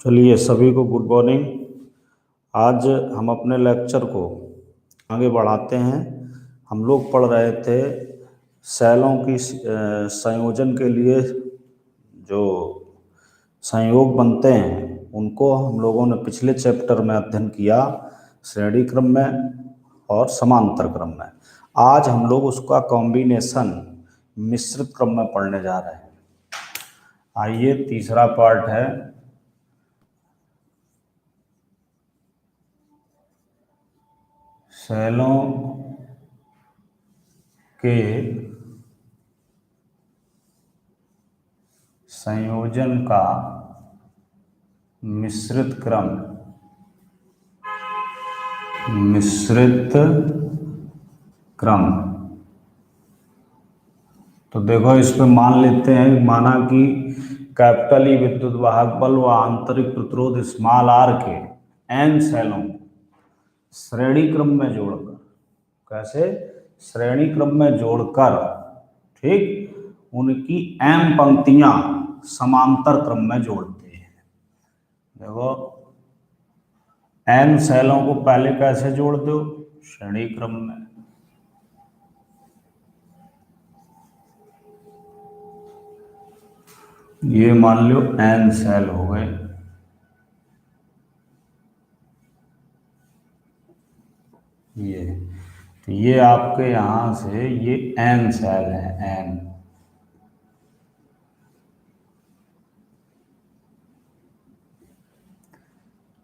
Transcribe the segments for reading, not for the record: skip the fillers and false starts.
चलिए सभी को गुड मॉर्निंग। आज हम अपने लेक्चर को आगे बढ़ाते हैं। हम लोग पढ़ रहे थे सेलों की संयोजन के लिए जो संयोग बनते हैं उनको हम लोगों ने पिछले चैप्टर में अध्ययन किया, श्रेणी क्रम में और समांतर क्रम में। आज हम लोग उसका कॉम्बिनेशन मिश्रित क्रम में पढ़ने जा रहे हैं। आइए, तीसरा पार्ट है सेलों के संयोजन का मिश्रित क्रम। तो देखो, इस पे मान लेते हैं, माना कि कैपिटल ई विद्युत वाहक बल व आंतरिक प्रतिरोध स्मॉल आर के एन सेलों को श्रेणी क्रम में जोड़कर, कैसे श्रेणी क्रम में जोड़कर, ठीक, उनकी एम पंक्तियां समांतर क्रम में जोड़ते हैं। देखो, एन सेलों को पहले कैसे जोड़ दो? श्रेणी क्रम में। ये मान लो एन सेल हो गए, तो ये आपके यहां से ये एन सेल है, एन।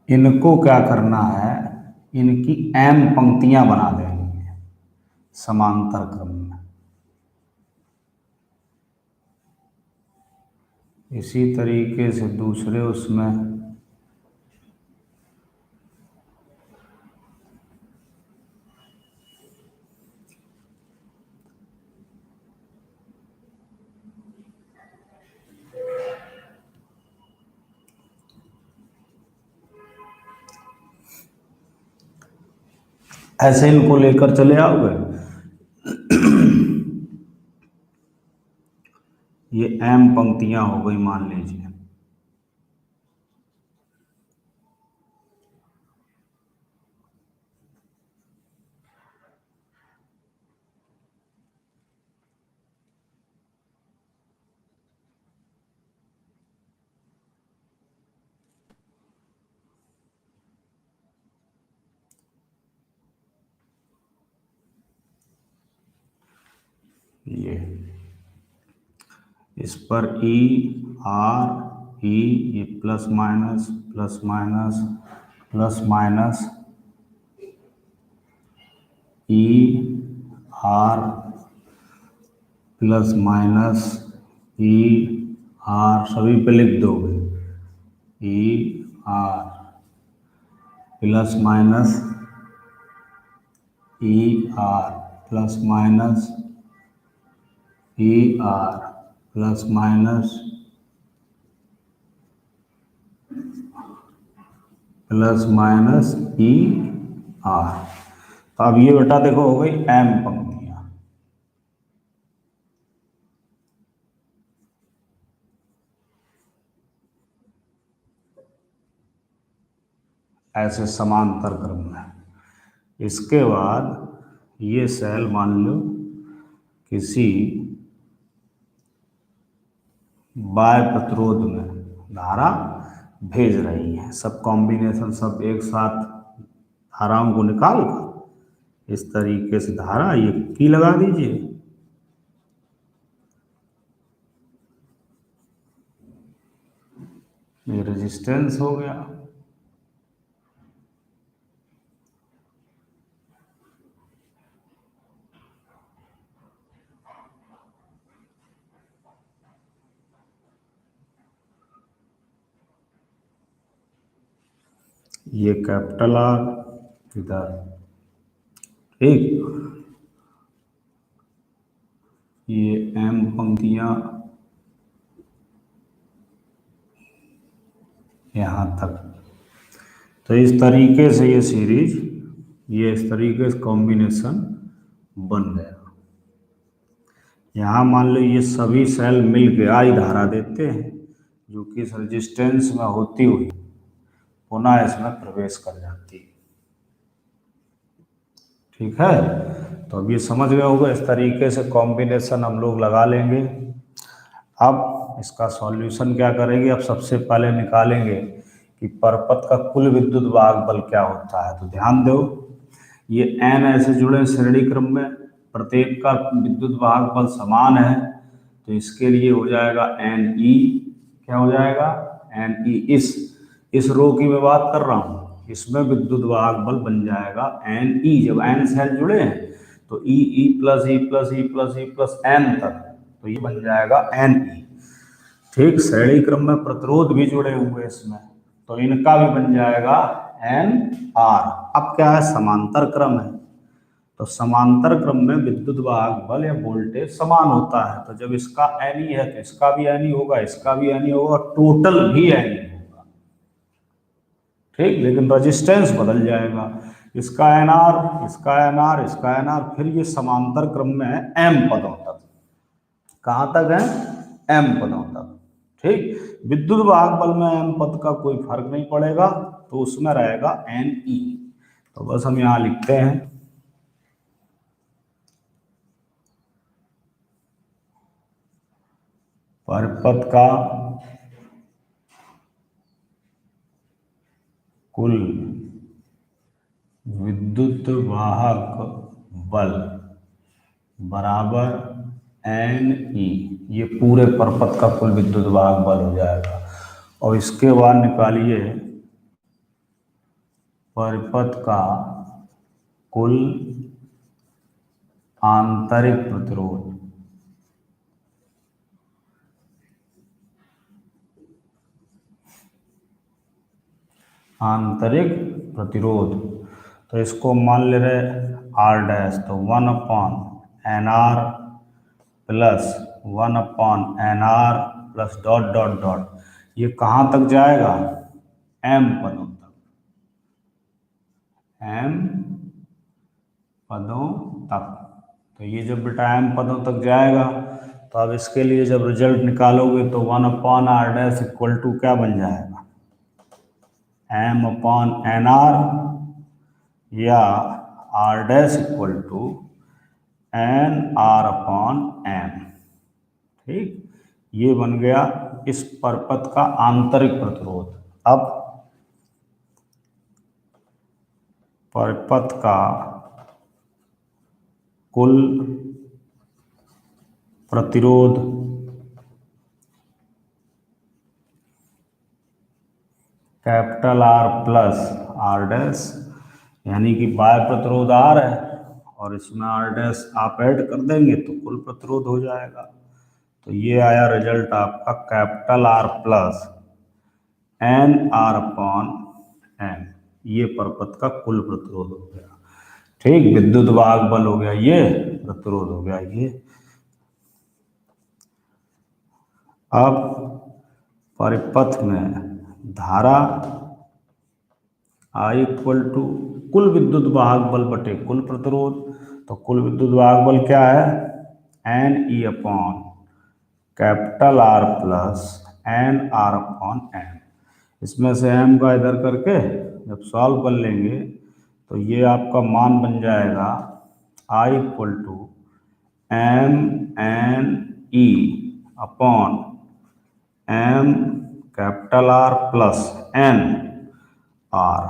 इनको क्या करना है? इनकी एम पंक्तियां बना देनी है समांतर क्रम में। इसी तरीके से दूसरे उसमें ऐसे इनको लेकर चले आओगे। ये एम पंक्तियां हो गई, मान लीजिए। ये इस पर ई आर ई, ये plus minus plus minus plus minus, E R plus minus E R, सभी पे लिख दोगे। E R plus minus E R plus minus E R plus minus E R. तो अब ये बेटा देखो हो गई एम पंक्तियां। ऐसे समांतर क्रम में। इसके बाद ये सेल मान लो किसी बाय प्रतिरोध में धारा भेज रही है, सब कॉम्बिनेशन सब एक साथ धाराओं को निकाल कर इस तरीके से धारा, ये की लगा दीजिए। ये रेजिस्टेंस हो गया। ये कैपिटल आर इधर, ठीक, ये एम पंक्तियां यहाँ तक। तो इस तरीके से ये सीरीज, ये इस तरीके से कॉम्बिनेशन बन गया। यहाँ मान लो ये सभी सेल मिल के आई धारा देते हैं, जो कि इस रेजिस्टेंस में होती हुई पुनः इसमें प्रवेश कर जाती है। ठीक है, तो अब ये समझ गए होगा, इस तरीके से कॉम्बिनेशन हम लोग लगा लेंगे। अब इसका सॉल्यूशन क्या करेंगे, अब सबसे पहले निकालेंगे कि परपथ का कुल विद्युत वाहक बल क्या होता है। तो ध्यान दो, ये n ऐसे जुड़े श्रेणी क्रम में, प्रत्येक का विद्युत वाहक बल समान है, तो इसके लिए हो जाएगा NE। क्या हो जाएगा? NE। इस रो की मैं बात कर रहा हूँ, इसमें विद्युत वाहक बल बन जाएगा NE। जब n सेल जुड़े हैं तो E plus E plus E plus E plus n तक, तो ये बन जाएगा NE। ठीक, श्रेणी क्रम में प्रतिरोध भी जुड़े हुए इसमें, तो इनका भी बन जाएगा NR। अब क्या है, समांतर क्रम है, तो समांतर क्रम में विद्युत वाहक बल या वोल्टेज समान होता है। तो जब इसका NE है तो इसका भी NE होगा, इसका भी NE होगा, टोटल भी NE होगा। ठीक, लेकिन रेजिस्टेंस बदल जाएगा, इसका NR, इसका NR, इसका NR, फिर ये समांतर क्रम में है M पदों तक। कहाँ तक है? M पदों तक। ठीक, विद्युत वाहक बल में M पद का कोई फर्क नहीं पड़ेगा, तो उसमें रहेगा NE। तो बस हम यहाँ लिखते हैं परिपथ का कुल विद्युत वाहक बल बराबर NE। ये पूरे परिपथ का कुल विद्युत वाहक बल हो जाएगा। और इसके बाद निकालिए परिपथ का कुल आंतरिक प्रतिरोध। आंतरिक प्रतिरोध, तो इसको मान ले रहे R डैश, तो 1/NR plus 1/NR plus dot dot dot, ये कहाँ तक जाएगा? M पदों तक। M पदों तक, तो ये जब बेटा M पदों तक जाएगा, तो अब इसके लिए जब रिजल्ट निकालोगे तो 1/R डैश इक्वल टू क्या बन जाएगा? M/NR या R dash equal to NR/M। ठीक, ये बन गया इस परिपथ का आंतरिक प्रतिरोध। अब परिपथ का कुल प्रतिरोध capital R plus R dash, यानी कि बाह्य प्रतिरोध R है और इसमें R डैश आप ऐड कर देंगे तो कुल प्रतिरोध हो जाएगा। तो ये आया रिजल्ट आपका कैपिटल R प्लस NR/M। ये परिपथ का कुल प्रतिरोध हो गया। ठीक, विद्युत वाहक बल हो गया, ये प्रतिरोध हो गया ये। अब परिपथ में धारा I इक्वल टू कुल विद्युत वाहक बल बटे कुल प्रतिरोध, तो कुल विद्युत वाहक बल क्या है? NE/, capital R plus NR/M। इसमें से M का इधर करके जब सॉल्व कर लेंगे तो ये आपका मान बन जाएगा I equal to MNE/M capital R plus NR।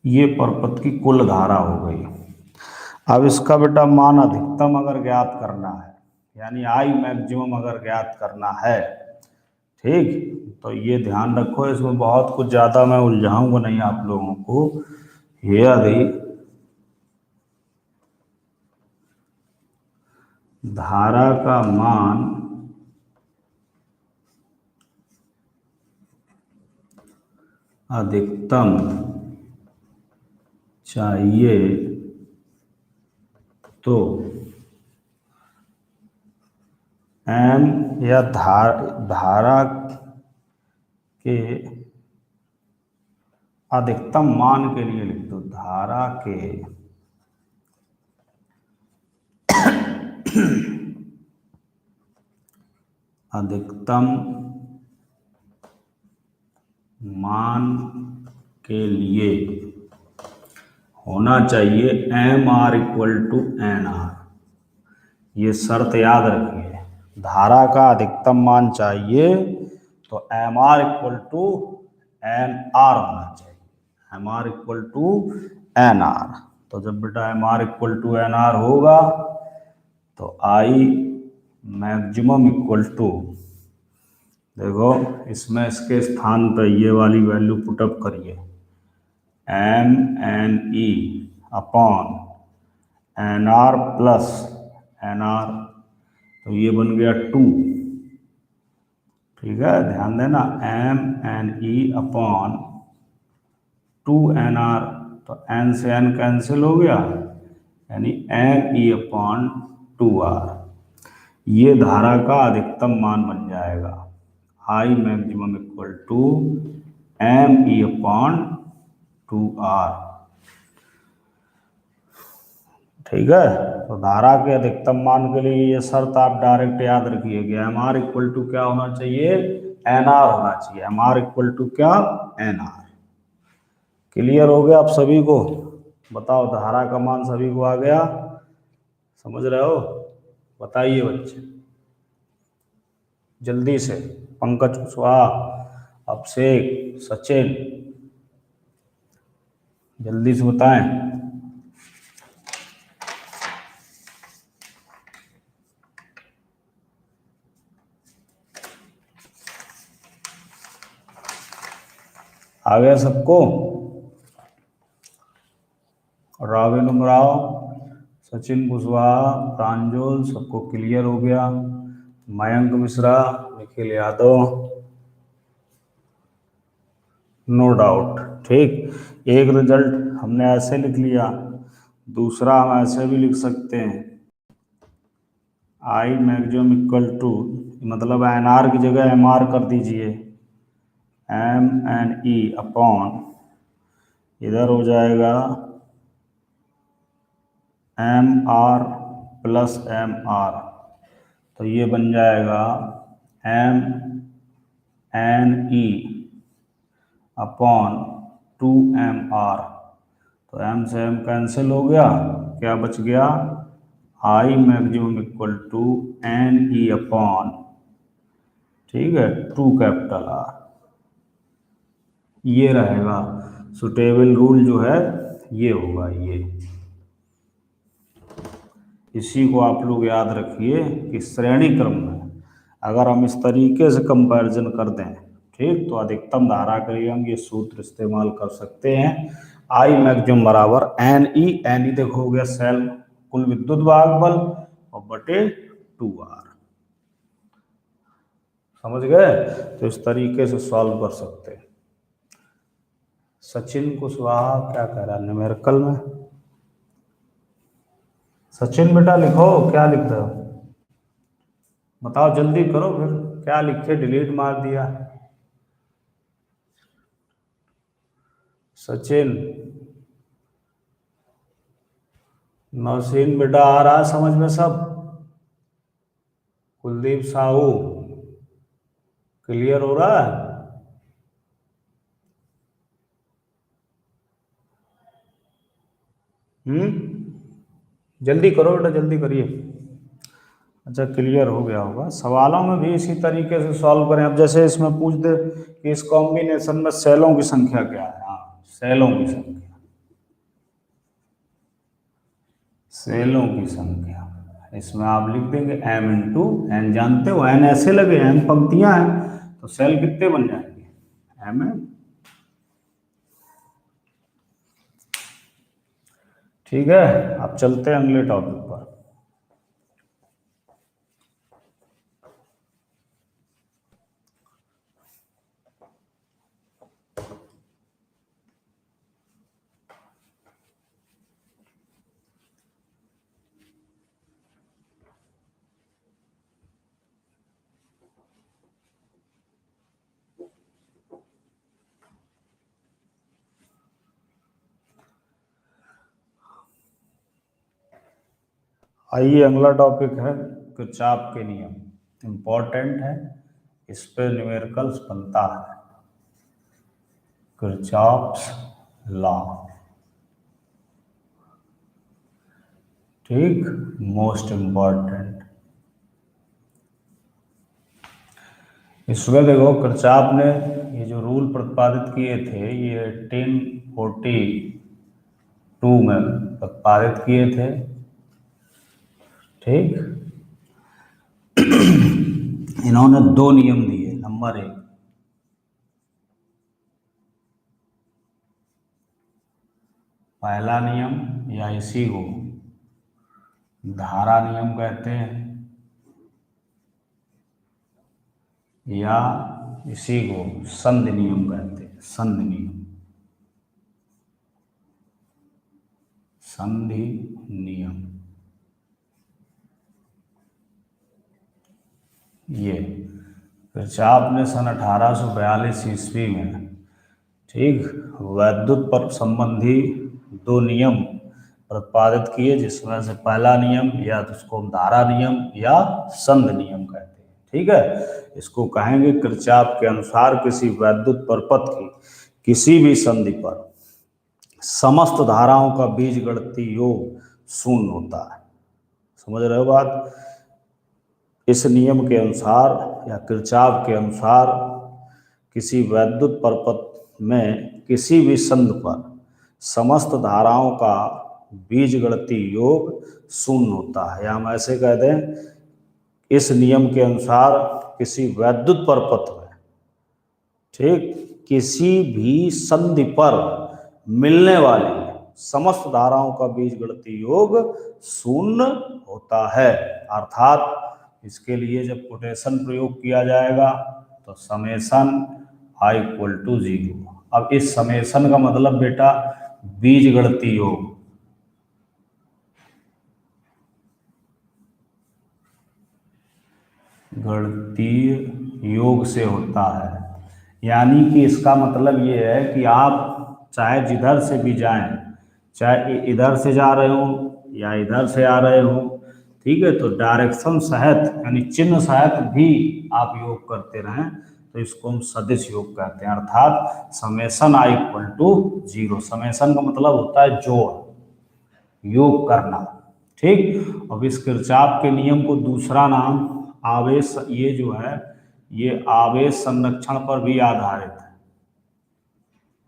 ये परिपथ की कुल धारा हो गई। अब इसका बेटा मान अधिकतम अगर ज्ञात करना है, यानी I मैक्सिमम अगर ज्ञात करना है, ठीक, तो ये ध्यान रखो, इसमें बहुत कुछ ज़्यादा मैं उलझाऊंगा नहीं आप लोगों को। यदि धारा का मान अधिकतम चाहिए तो M या धारा के अधिकतम मान के लिए लिख दो, धारा के अधिकतम मान के लिए होना चाहिए M R equal to N R. ये शर्त याद रखिए, धारा का अधिकतम मान चाहिए तो M R equal to N R होना चाहिए। M R equal to N R, तो जब बेटा M R equal to N R होगा तो आई मैक्सिमम इक्वल टू, देखो इसमें इसके स्थान पर ये वाली वैल्यू पुटअप करिए, M N E upon N R plus N R, तो ये बन गया 2। ठीक है, ध्यान देना, M N E upon 2 NR, तो एन से एन कैंसिल हो गया, यानी एन ई अपॉन 2R। ये धारा का अधिकतम मान बन जाएगा, I maximum equal to M E upon 2R। ठीक है, तो धारा के अधिकतम मान के लिए ये शर्त आप डायरेक्ट याद रखिए कि एम आर इक्वल टू क्या होना चाहिए, एन आर होना चाहिए। एम आर इक्वल टू क्या, एन आर। क्लियर हो गया आप सभी को? बताओ, धारा का मान सभी को आ गया, समझ रहे हो? बताइए बच्चे जल्दी से, पंकज कुशवाहा, अभिषेक, सचिन, जल्दी से बताएं। आ गया सबको? राविन उमराव, सचिन कुशवाहा, प्रांजल, सबको क्लियर हो गया? Mayank Mishra, Nikhil Yadav, no doubt. ठीक, एक रिजल्ट हमने ऐसे लिख लिया, दूसरा हम ऐसे भी लिख सकते हैं, आई मैक्सिमम इक्वल टू, मतलब एन आर की जगह एम आर कर दीजिए, एम एन ई अपॉन, इधर हो जाएगा M R plus M R, तो ये बन जाएगा M N E upon 2MR, तो एम से एम कैंसिल हो गया, क्या बच गया, I maximum equal to N E upon, ठीक है, 2R। ये रहेगा सुटेबल रूल, जो है ये होगा ये। इसी को आप लोग याद रखिए कि श्रेणी क्रम में अगर हम इस तरीके से कंपैरिजन कर दें, ठीक, तो अधिकतम धारा के लिए हम ये सूत्र इस्तेमाल कर सकते हैं, आई मैक्सिमम बराबर एन ई देखो हो गया सेल कुल विद्युत वाहक बल और बटे 2R। समझ गए? तो इस तरीके से सॉल्व कर सकते हैं। सचिन कुशवाहा क्या कह रहा है न्यूमेरिकल में? सचिन बेटा लिखो, क्या लिख रहे हो? बताओ जल्दी करो, फिर क्या लिखे, डिलीट मार दिया। सचिन, नौसीन बेटा आ रहा है समझ में सब? कुलदीप साहू क्लियर हो रहा है? जल्दी करो बेटा, जल्दी करिए। अच्छा, क्लियर हो गया होगा। सवालों में भी इसी तरीके से सॉल्व करें। अब जैसे इसमें पूछ दे कि इस कॉम्बिनेशन में सेलों की संख्या क्या है, हाँ, सेलों की संख्या, सेलों की संख्या, इसमें आप लिख देंगे m इंटू एन, जानते हो n ऐसे लगे, n पंक्तियां हैं, तो सेल कितने बन जाएंगे, mm। ठीक है, अब चलते हैं अगले टॉपिक पर। आइए, अगला टॉपिक है किरचॉफ के नियम। इम्पोर्टेंट है, इस पे न्यूमेरिकल्स बनता है। Kirchhoff's law. ठीक, मोस्ट इम्पॉर्टेंट। इसमें देखो किरचॉफ ने ये जो रूल प्रतिपादित किए थे ये 1842 में प्रतिपादित किए थे। ठीक, इन्होंने दो नियम दिए। नंबर 1, पहला नियम या इसी को धारा नियम कहते हैं, या इसी को संधि नियम कहते हैं। संधि नियम, संधि नियम। ये किरचॉफ ने सन 1842 ईस्वी में, ठीक, वैद्युत पर संबंधी दो नियम प्रतिपादित किए, जिसमें से पहला नियम या तो उसको हम धारा नियम या संधि नियम कहते हैं। ठीक है, इसको कहेंगे किरचॉफ के अनुसार किसी वैद्युत परपथ की किसी भी संधि पर समस्त धाराओं का बीजगणितीय योग शून्य होता है। समझ रहे हो बात? इस नियम के अनुसार या किरचॉफ के अनुसार किसी वैद्युत परपथ में किसी भी संधि पर समस्त धाराओं का बीजगणितीय योग शून्य होता है। या हम ऐसे कह दें, इस नियम के अनुसार किसी वैद्युत परपथ में, ठीक, किसी भी संधि पर मिलने वाली समस्त धाराओं का बीजगणितीय योग शून्य होता है। अर्थात इसके लिए जब कोटेशन प्रयोग किया जाएगा तो समेशन i = 0। अब इस समेशन का मतलब बेटा बीजगणितीय योग, गणितीय योग से होता है। यानी कि इसका मतलब ये है कि आप चाहे जिधर से भी जाएं, चाहे इधर से जा रहे हो या इधर से आ रहे हो, ठीक है, तो डायरेक्शन सहित यानी चिन्ह सहित भी आप योग करते रहें तो इसको हम सदिश योग कहते हैं। अर्थात समेशन i = 0। समेशन का मतलब होता है जोड़, योग करना। ठीक, अब इस किरचॉफ के नियम को दूसरा नाम आवेश, ये जो है ये आवेश संरक्षण पर भी आधारित है।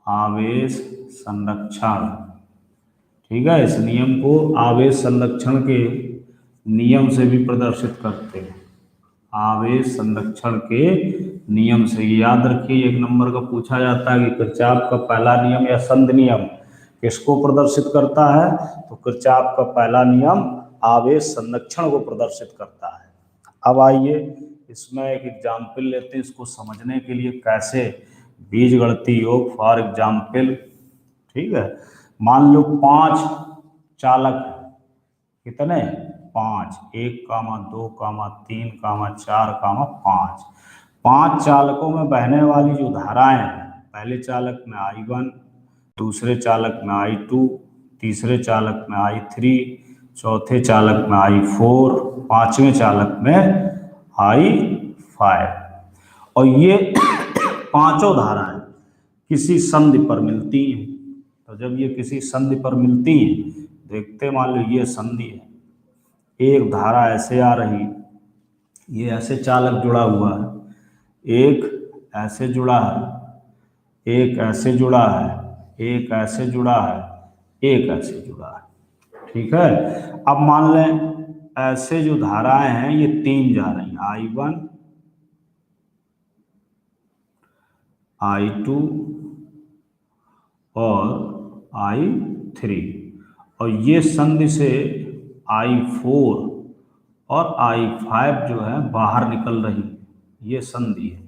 आवेश संरक्षण, ठीक है, इस नियम को आवेश संरक्षण के नियम से भी प्रदर्शित करते हैं। आवेश संरक्षण के नियम से, याद रखिए, 1 नंबर का पूछा जाता है कि किरचॉफ का पहला नियम या संधि नियम किसको प्रदर्शित करता है, तो किरचॉफ का पहला नियम आवेश संरक्षण को प्रदर्शित करता है। अब आइए इसमें एक एग्जाम्पल लेते हैं, इसको समझने के लिए कैसे बीजगणितीय योग। फॉर एग्जाम्पल, ठीक है, मान लो 5 चालक हैं। कितने? 5, 1, 2, 3, 4, 5। 5 चालकों में बहने वाली जो धाराएं हैं, पहले चालक में I1, दूसरे चालक में I2, तीसरे चालक में I3, चौथे चालक में I4, पांचवें चालक में I5। और ये पांचों धाराएं किसी संधि पर मिलती हैं। तो जब ये किसी संधि पर मिलती हैं, देखते मान लो ये संधि है, एक धारा ऐसे आ रही, ये ऐसे चालक जुड़ा हुआ है, एक ऐसे जुड़ा है, एक ऐसे जुड़ा है, एक ऐसे जुड़ा है, एक ऐसे जुड़ा है। ठीक है, अब मान लें ऐसे जो धाराएं हैं ये 3 जा रही हैं, I1, I2 और I3, और ये संधि से I4 और I5 जो है बाहर निकल रही, ये संधि है।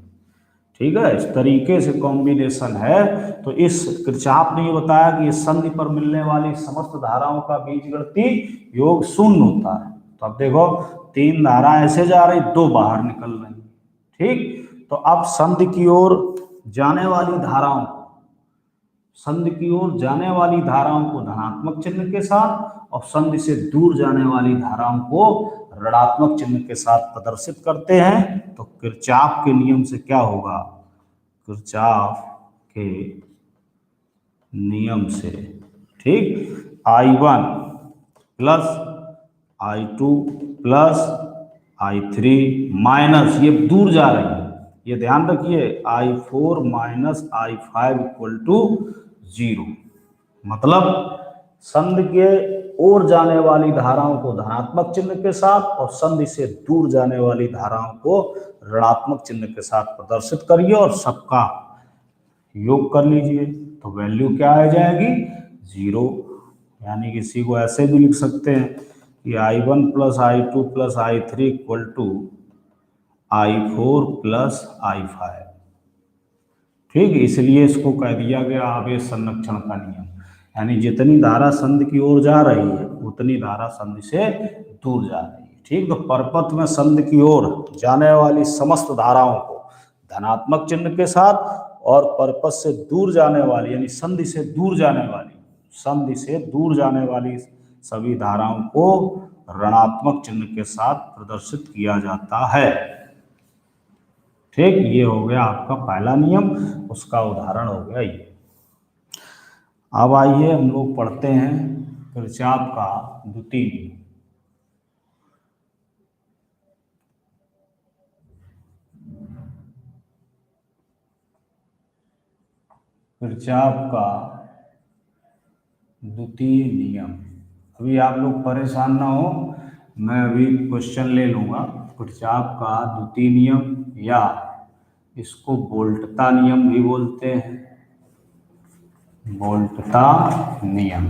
ठीक है, इस तरीके से कॉम्बिनेशन है। तो इस किरचॉफ ने ये बताया कि इस संधि पर मिलने वाली समस्त धाराओं का बीजगणितीय योग शून्य होता है। तो अब देखो 3 धारा ऐसे जा रही, 2 बाहर निकल रही। ठीक, तो अब संधि की ओर जाने वाली धाराओं, संधि की ओर जाने वाली धाराओं को धनात्मक चिन्ह के साथ और संधि से दूर जाने वाली धाराओं को ऋणात्मक चिन्ह के साथ प्रदर्शित करते हैं। तो किरचॉफ के नियम से क्या होगा? किरचॉफ के नियम से। ठीक, I1 plus I2 plus I3 minus, ये दूर जा रही है, ये ध्यान रखिए, I4 minus I5 equal to 0। मतलब संधि के ओर जाने वाली धाराओं को धनात्मक चिन्ह के साथ और संधि से दूर जाने वाली धाराओं को ऋणात्मक चिन्ह के साथ प्रदर्शित करिए और सबका योग कर लीजिए, तो वैल्यू क्या आ जाएगी, 0। यानी किसी को ऐसे भी लिख सकते हैं कि I1 plus I2 plus I3 equal to I4 plus I5। ठीक, इसलिए इसको कह दिया गया आवेश संरक्षण का नियम। यानी जितनी धारा संधि की ओर जा रही है उतनी धारा संधि से दूर जा रही है। ठीक, तो परपथ में संधि की ओर जाने वाली समस्त धाराओं को धनात्मक चिन्ह के साथ और परपथ से दूर जाने वाली यानी संधि से दूर जाने वाली सभी धाराओं को ऋणात्मक चिन्ह के साथ प्रदर्शित किया जाता है। ठीक, ये हो गया आपका पहला नियम, उसका उदाहरण हो गया ये। अब आइए हम लोग पढ़ते हैं किरचॉफ का द्वितीय नियम। किरचॉफ का द्वितीय नियम। अभी आप लोग परेशान ना हो, मैं अभी क्वेश्चन ले लूँगा। किरचॉफ का द्वितीय नियम या इसको वोल्टता नियम भी बोलते हैं, वोल्टता नियम,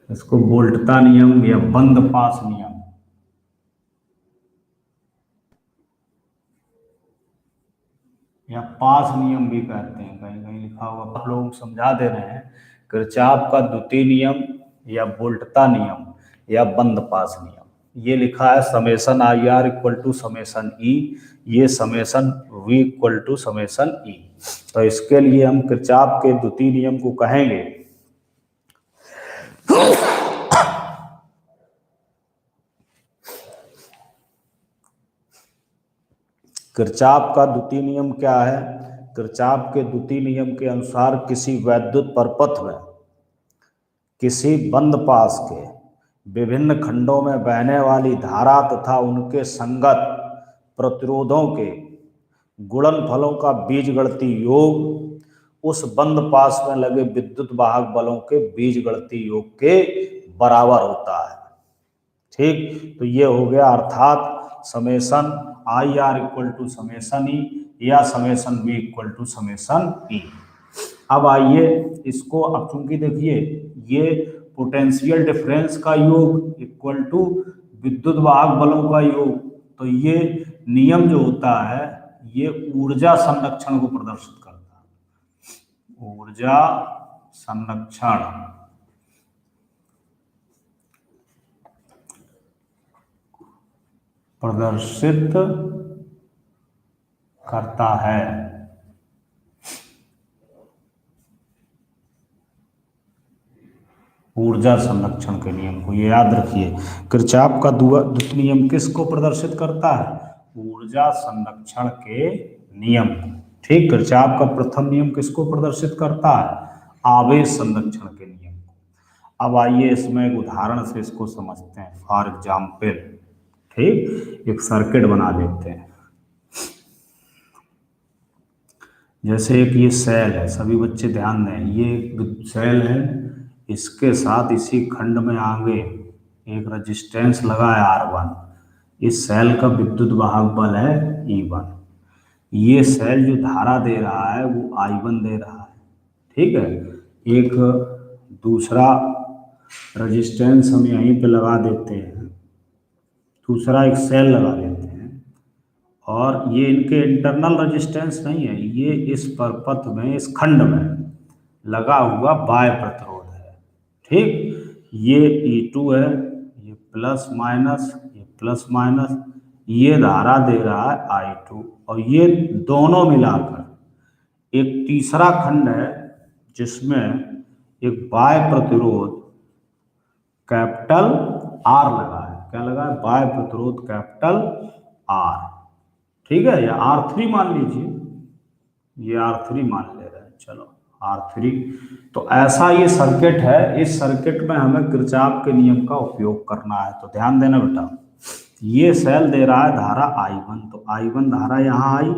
इसको वोल्टता नियम या बंद पास नियम या पास नियम भी कहते हैं, कहीं कहीं लिखा हुआ, आप लोग समझा दे रहे हैं। किरचॉफ का द्वितीय नियम या वोल्टता नियम या बंद पास नियम, ये लिखा है summation IR equal to summation E, ये summation V equal to summation E। तो इसके लिए हम किरचॉफ के द्वितीय नियम को कहेंगे किरचॉफ का द्वितीय नियम क्या है। किरचॉफ के द्वितीय नियम के अनुसार किसी वैद्युत परपथ में किसी बंद पास के विभिन्न खंडों में बहने वाली धारा तथा उनके संगत प्रतिरोधों के गुणनफलों का बीजगणितीय योग उस बंद पास में लगे विद्युत वाहक बलों के बीजगणितीय योग के बराबर होता है। ठीक, तो ये हो गया, अर्थात summation IR equal to summation E या summation V equal to summation E। अब आइए इसको, अब चूंकि देखिए ये पोटेंशियल डिफरेंस का योग इक्वल टू विद्युत वाहक बलों का योग, तो ये नियम जो होता है ये ऊर्जा संरक्षण को प्रदर्शित करता है, ऊर्जा संरक्षण प्रदर्शित करता है। ऊर्जा संरक्षण के नियम को ये याद रखिए। किरचॉफ का द्वितीय नियम किसको प्रदर्शित करता है, ऊर्जा संरक्षण के नियम। ठीक, किरचॉफ का प्रथम नियम किसको प्रदर्शित करता है, आवेश संरक्षण के नियम को। अब आइए इसमें एक उदाहरण से इसको समझते हैं। फॉर एग्जाम्पल, ठीक, एक सर्किट बना लेते हैं। जैसे एक ये सेल है, सभी बच्चे ध्यान दें, ये एक सेल है, इसके साथ इसी खंड में आगे एक रेजिस्टेंस लगा है R1। इस सेल का विद्युत वाहक बल है E1। ये सेल जो धारा दे रहा है वो I1 दे रहा है। ठीक है, एक दूसरा रेजिस्टेंस हम यहीं पे लगा देते हैं, दूसरा एक सेल लगा देते हैं, और ये इनके इंटरनल रेजिस्टेंस नहीं है, ये इस परपथ में, इस खंड में लगा हुआ बाह्य प्रतिरोध है। ठीक, ये E2 है, ये प्लस माइनस, ये प्लस माइनस, ये धारा दे रहा है I2, और ये दोनों मिलाकर एक तीसरा खंड है जिसमें एक बाह्य प्रतिरोध कैपिटल R लगा है। क्या लगा है, बाह्य प्रतिरोध कैपिटल R। ठीक है, या R3 मान लीजिए, ये R3 मान ले रहे हैं। चलो R3। तो ऐसा ये सर्किट है, इस सर्किट में हमें किरचॉफ के नियम का उपयोग करना है। तो ध्यान देना बेटा, ये सेल दे रहा है धारा I1, तो I1 धारा यहाँ आई,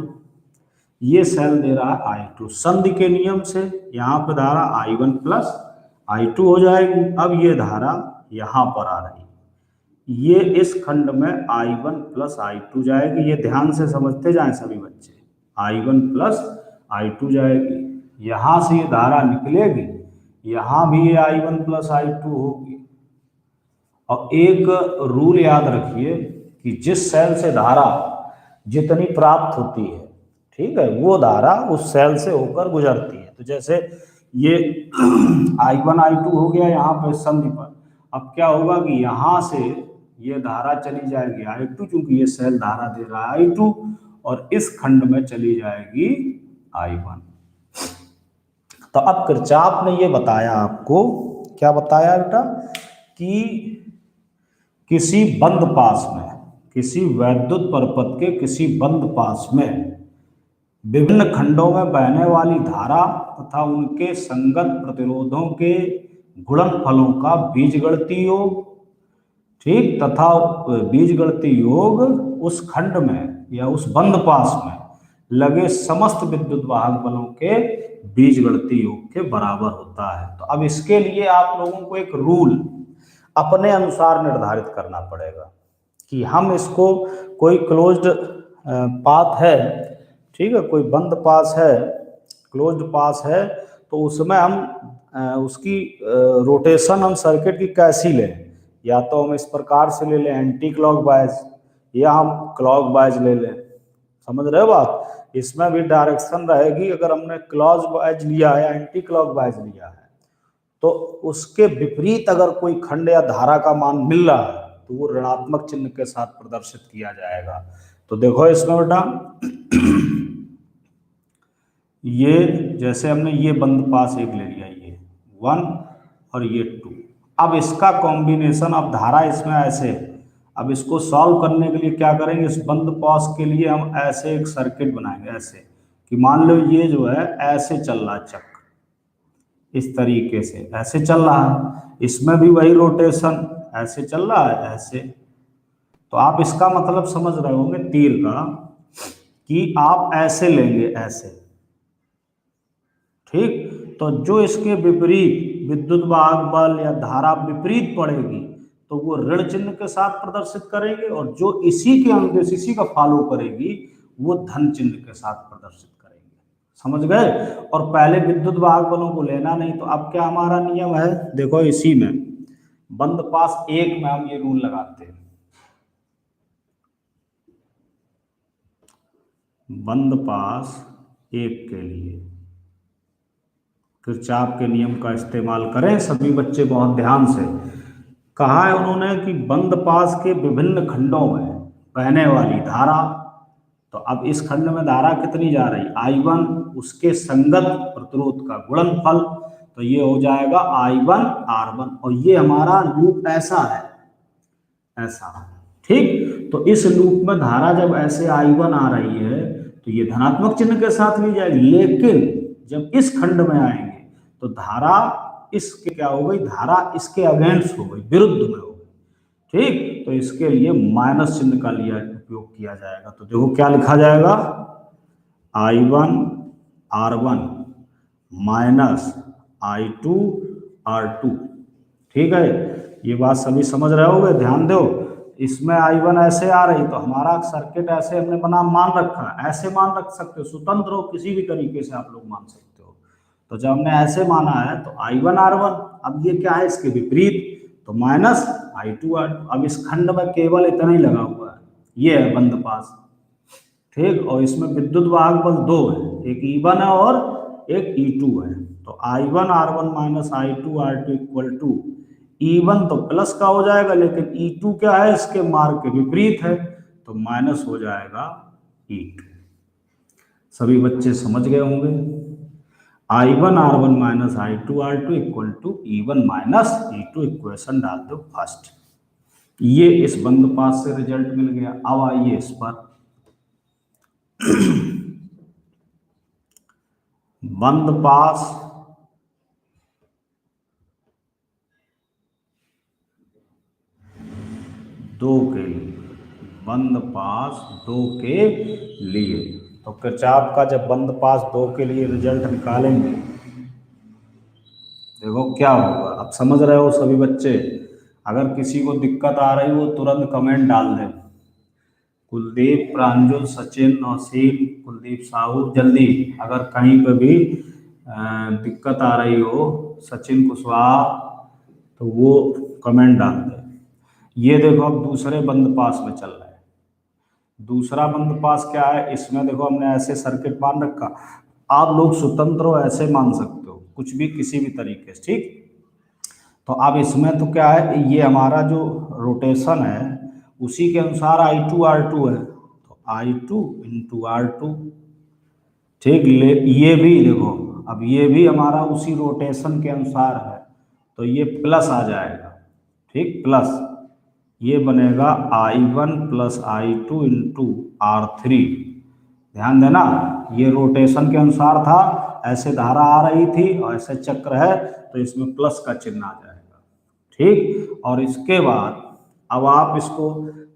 ये सेल दे रहा है I2, संधि के नियम से यहाँ पे धारा I1 प्लस I2 हो जाएगी। अब ये धारा यहाँ पर आ रही, ये इस खंड में I1 प्लस I2 जाएगी। ये ध्यान से समझते जाएं सभी बच्चे, I1 प्लस I2 जाएगी, यहाँ से ये धारा निकलेगी, यहाँ भी ये I1 प्लस I2 होगी। और एक रूल याद रखिए कि जिस सेल से धारा जितनी प्राप्त होती है, ठीक है, वो धारा उस सेल से होकर गुजरती है। तो जैसे ये I1 I2 हो गया यहाँ पर संधि पर, अब क्या होगा कि यहाँ से ये धारा चली जाएगी I2, क्योंकि ये सेल धारा दे रहा है I2, और इस खंड में चली जाएगी I1। तो अब किरचॉफ ने ये बताया आपको, क्या बताया बेटा, कि किसी बंद पास में, किसी वैद्युत परिपथ के किसी बंद पास में विभिन्न खंडों में बहने वाली धारा तथा उनके संगत प्रतिरोधों के गुणनफलों का बीजगणितीय योग, ठीक, तथा बीजगणितीय योग उस खंड में या उस बंद पास में लगे समस्त विद्युत वाहक बलों के बीजगणितीय योग के बराबर होता है। तो अब इसके लिए आप लोगों को एक रूल अपने अनुसार निर्धारित करना पड़ेगा कि हम इसको, कोई क्लोज्ड पाथ है, ठीक है, कोई बंद पास है, क्लोज्ड पास है, तो उसमें हम उसकी रोटेशन हम सर्किट की कैसी लें, या तो हम इस प्रकार से ले लें एंटी क्लॉकवाइज, या हम क्लॉकवाइज ले लें। समझ रहे हो बात, इसमें भी डायरेक्शन रहेगी। अगर हमने क्लॉकवाइज लिया है या एंटी क्लॉकवाइज लिया है, तो उसके विपरीत अगर कोई खंड या धारा का मान मिल रहा है तो वो ऋणात्मक चिन्ह के साथ प्रदर्शित किया जाएगा। तो देखो इसमें बेटा, ये जैसे हमने ये बंद पास एक ले लिया, ये 1 और ये 2, अब इसका कॉम्बिनेशन, अब धारा इसमें ऐसे, अब इसको सॉल्व करने के लिए क्या करेंगे, इस बंद पास के लिए हम ऐसे एक सर्किट बनाएंगे, ऐसे कि मान लो ये जो है ऐसे चल रहा है चक्र, इस तरीके से ऐसे चल रहा है, इसमें भी वही रोटेशन ऐसे चल रहा है, ऐसे। तो आप इसका मतलब समझ रहे होंगे तीर का, कि आप ऐसे लेंगे, ऐसे, ठीक। तो जो इसके विपरीत विद्युत वाहक बल या धारा विपरीत पड़ेगी तो वो ऋण चिन्ह के साथ प्रदर्शित करेंगे, और जो इसी के अनुदेश, इसी का फॉलो करेगी, वो धन चिन्ह के साथ प्रदर्शित करेंगे। समझ गए। और पहले विद्युत वाहक बलों को लेना नहीं, तो अब क्या हमारा नियम है, देखो इसी में बंद पास 1 में हम ये रूल लगाते हैं, बंद पास 1 के लिए किरचॉफ के नियम का इस्तेमाल करें सभी बच्चे बहुत ध्यान से। कहा है उन्होंने कि बंद पास के विभिन्न खंडों में बहने वाली धारा, तो अब इस खंड में धारा कितनी जा रही, I1, उसके संगत प्रतिरोध का गुणनफल, तो ये हो जाएगा I1 R1, और ये हमारा लूप ऐसा है, ऐसा, ठीक। तो इस लूप में धारा जब ऐसे I1 आ रही है तो ये धनात्मक चिन्ह के साथ ली जाएगी, लेकिन जब इस खंड में आएंगे तो धारा इसके क्या हो गई, धारा इसके अगेंस्ट हो गई, विरुद्ध में हो गई, ठीक। तो इसके लिए माइनस चिन्ह का लिया उपयोग किया जाएगा। तो देखो क्या लिखा जाएगा, I1 R1 minus I2 R2, ठीक है। ये बात सभी समझ रहे होगे, ध्यान दो। इसमें I1 ऐसे आ रही, तो हमारा सर्किट ऐसे हमने बना मान रखा है, ऐसे मान रख सकते हो, स्वतंत्र हो, किसी भी तरीके से आप लोग मान सकते हो। तो जब हमने ऐसे माना है तो I1 R1, अब ये क्या है, इसके विपरीत, तो माइनस I2 R2। अब इस खंड में केवल इतना ही लगा हुआ है, ये है बंद पास, ठीक। और इसमें विद्युत वाहक बल 2 है, एक E1 है और एक E2 है। तो I1 R1 minus I2 R2 equal to, E1 तो प्लस का हो जाएगा, लेकिन E2 क्या है, इसके मार्ग के विपरीत है, तो माइनस हो जाएगा E2। सभी बच्चे समझ गए होंगे। I1 R1 minus I2 R2 equal to E1 minus E2, equation डाल दो फर्स्ट। ये इस बंद पास से रिजल्ट मिल गया। अब आइए इस पर, बंद पास दो के लिए, बंद पास दो के लिए। तो किरचॉफ का जब बंद पास दो के लिए रिजल्ट निकालेंगे, देखो क्या होगा। अब समझ रहे हो सभी बच्चे? अगर किसी को दिक्कत आ रही हो तुरंत कमेंट डाल दें। कुलदीप, प्रांजुल, सचिन, नौसीन, कुलदीप साहू, जल्दी अगर कहीं पे भी दिक्कत आ रही हो, सचिन कुशवाहा, तो वो कमेंट डाल दें। ये देखो अब दूसरे बंद पास में चल रहा है। दूसरा बंद पास क्या है, इसमें देखो हमने ऐसे सर्किट मान रखा। आप लोग स्वतंत्र हो, ऐसे मान सकते हो कुछ भी किसी भी तरीके से, ठीक। तो अब इसमें तो क्या है, ये हमारा जो रोटेशन है उसी के अनुसार I2 R2 है, तो I2 × R2, ठीक। ये भी देखो, अब ये भी हमारा उसी रोटेशन के अनुसार है, तो ये प्लस आ जाएगा, ठीक, प्लस। ये बनेगा I1 + I2 × R3। ध्यान देना, ये रोटेशन के अनुसार था, ऐसे धारा आ रही थी और ऐसे चक्र है, तो इसमें प्लस का चिन्ह आ जाएगा, ठीक। और इसके बाद अब आप इसको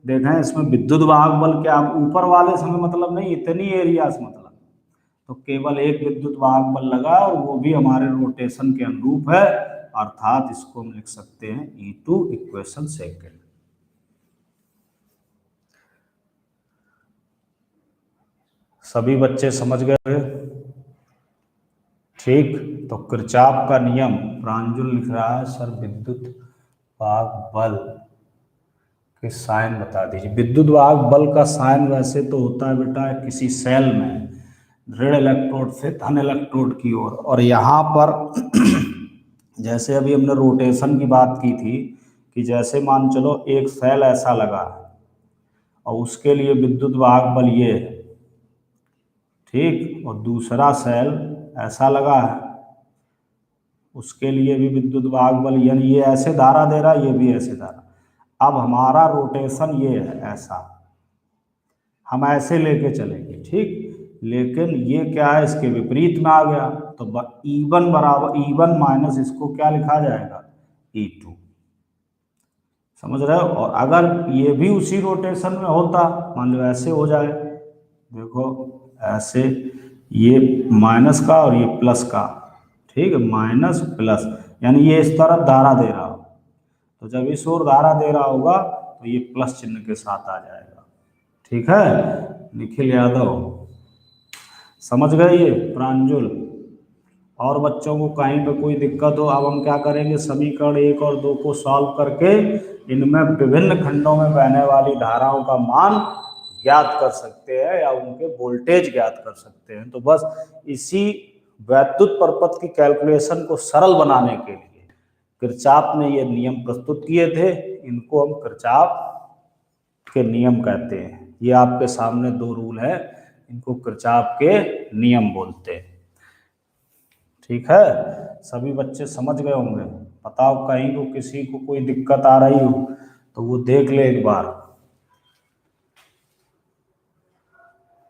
देखें, इसमें विद्युत वाहक बल क्या, ऊपर वाले से हमें मतलब नहीं, इतनी एरिया से मतलब, तो केवल एक विद्युत वाहक बल लगा और वो भी हमारे रोटेशन के अनुरूप है, अर्थात इसको हम लिख सकते हैं E2 इक्वेशन सेकेंड। सभी बच्चे समझ गए? ठीक। तो किरचॉफ का नियम, प्रांजुल लिख रहा है सर विद्युत वाहक बल के साइन बता दीजिए। विद्युत वाहक बल का साइन वैसे तो होता है बेटा किसी सेल में ऋण इलेक्ट्रोड से धन इलेक्ट्रोड की ओर, और यहाँ पर जैसे अभी हमने रोटेशन की बात की थी कि जैसे मान चलो एक सेल ऐसा लगा और उसके लिए विद्युत वाहक बल ये है, ठीक, और दूसरा सेल ऐसा लगा है, उसके लिए भी विद्युत वाहक बल, यानी ये ऐसे धारा दे रहा है, ये भी ऐसे धारा। अब हमारा रोटेशन ये है ऐसा, हम ऐसे लेके चलेंगे, ठीक। लेकिन ये क्या है, इसके विपरीत में आ गया, तो E1 बराबर E1 माइनस इसको क्या लिखा जाएगा, E2। समझ रहे हो? और अगर ये भी उसी रोटेशन में होता, मान लो ऐसे हो जाए, देखो ऐसे, ये माइनस का और ये प्लस का, ठीक है, माइनस प्लस, यानी ये इस तरफ धारा दे रहा हो, तो जब इस ओर धारा दे रहा होगा तो ये प्लस चिन्ह के साथ आ जाएगा, ठीक है। निखिल यादव समझ गए ये, प्रांजुल। और बच्चों को कहीं पे कोई दिक्कत हो, अब हम क्या करेंगे, समीकरण 1 और 2 को सॉल्व करके इनमें विभिन्न खंडों में बहने वाली धाराओं का मान ज्ञात कर सकते हैं या उनके वोल्टेज ज्ञात कर सकते हैं। तो बस इसी वैद्युत परपथ की कैलकुलेशन को सरल बनाने के लिए किरचॉफ ने ये नियम प्रस्तुत किए थे, इनको हम किरचॉफ के नियम कहते हैं। ये आपके सामने दो रूल है, इनको किरचॉफ के नियम बोलते हैं, ठीक है। सभी बच्चे समझ गए होंगे। बताओ कहीं को किसी को कोई दिक्कत आ रही हो तो वो देख ले एक बार।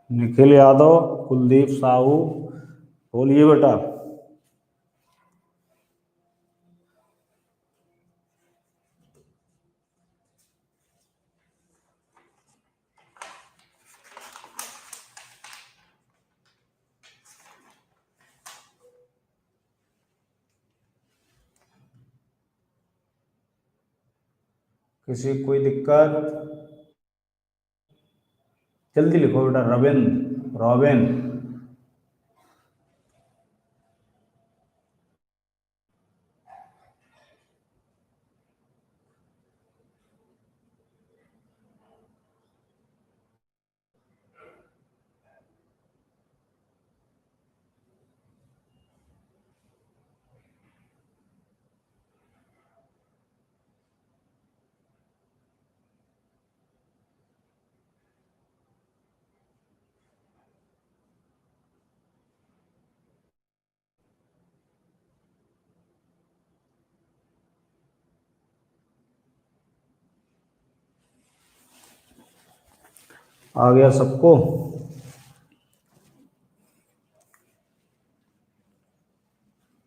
निखिल यादव, कुलदीप साहू, बोलिए बेटा। किसी को कोई दिक्कत? जल्दी लिखो बेटा। रविन, रॉबिन, आ गया सबको?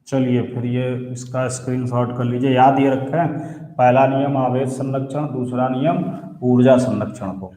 चलिए फिर ये इसका स्क्रीनशॉट कर लीजिए, याद ये रखें, पहला नियम आवेश संरक्षण, दूसरा नियम ऊर्जा संरक्षण को।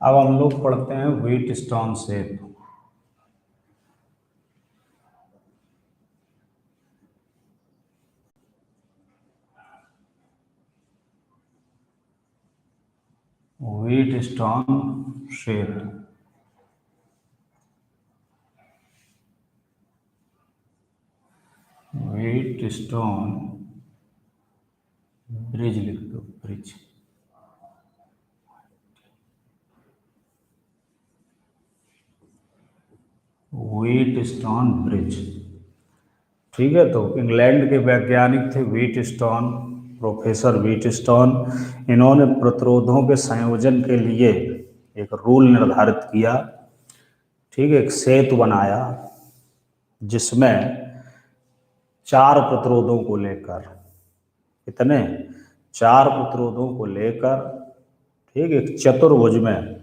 अब हम लोग पढ़ते हैं व्हीटस्टोन सेतु। व्हीटस्टोन सेतु, व्हीटस्टोन ब्रिज लिख दो, ब्रिज। व्हीटस्टोन ब्रिज, ठीक है। तो इंग्लैंड के वैज्ञानिक थे व्हीटस्टोन, प्रोफेसर व्हीटस्टोन। इन्होंने प्रतिरोधों के संयोजन के लिए एक रूल निर्धारित किया, ठीक है, एक सेतु बनाया जिसमें 4 प्रतिरोधों को लेकर, कितने, 4 प्रतिरोधों को लेकर, ठीक, एक चतुर्भुज में